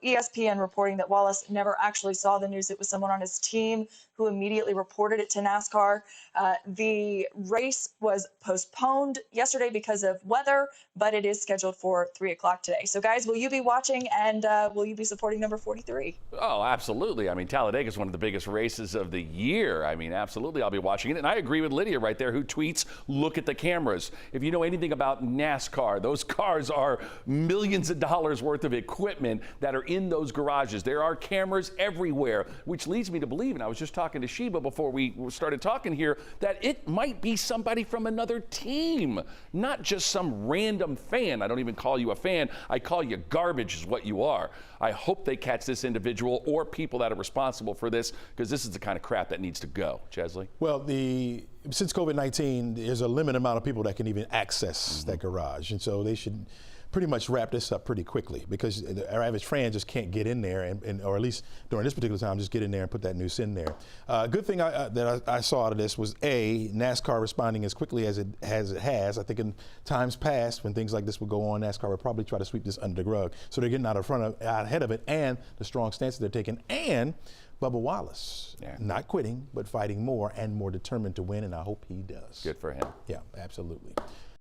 ESPN reporting that Wallace never actually saw the news. It was someone on his team who immediately reported it to NASCAR. The race was postponed yesterday because of weather, but it is scheduled for 3 o'clock today. So, guys, will you be watching, and will you be supporting number 43? Oh, absolutely. I mean, Talladega is one of the biggest races of the year. I mean, absolutely, I'll be watching it. And I agree with Lydia right there, who tweets, look at the cameras. If you know anything about NASCAR, those cars are millions of dollars worth of equipment that are in those garages. There are cameras everywhere, which leads me to believe, and I was just talking to Sheba before we started talking here, that it might be somebody from another team, not just some random fan. I don't even call you a fan. I call you garbage is what you are. I hope they catch this individual or people that are responsible for this, because this is the kind of crap that needs to go. Chesley? Well, since COVID-19, there's a limited amount of people that can even access that garage. And so they should pretty much wrap this up pretty quickly, because our average fan just can't get in there, or at least during this particular time, just get in there and put that noose in there. Good thing that I saw out of this was NASCAR responding as quickly as it has. I think in times past, when things like this would go on, NASCAR would probably try to sweep this under the rug. So they're getting out ahead of it, and the strong stance that they're taking, and Bubba Walace, not quitting, but fighting more and more determined to win, and I hope he does. Good for him. Yeah, absolutely.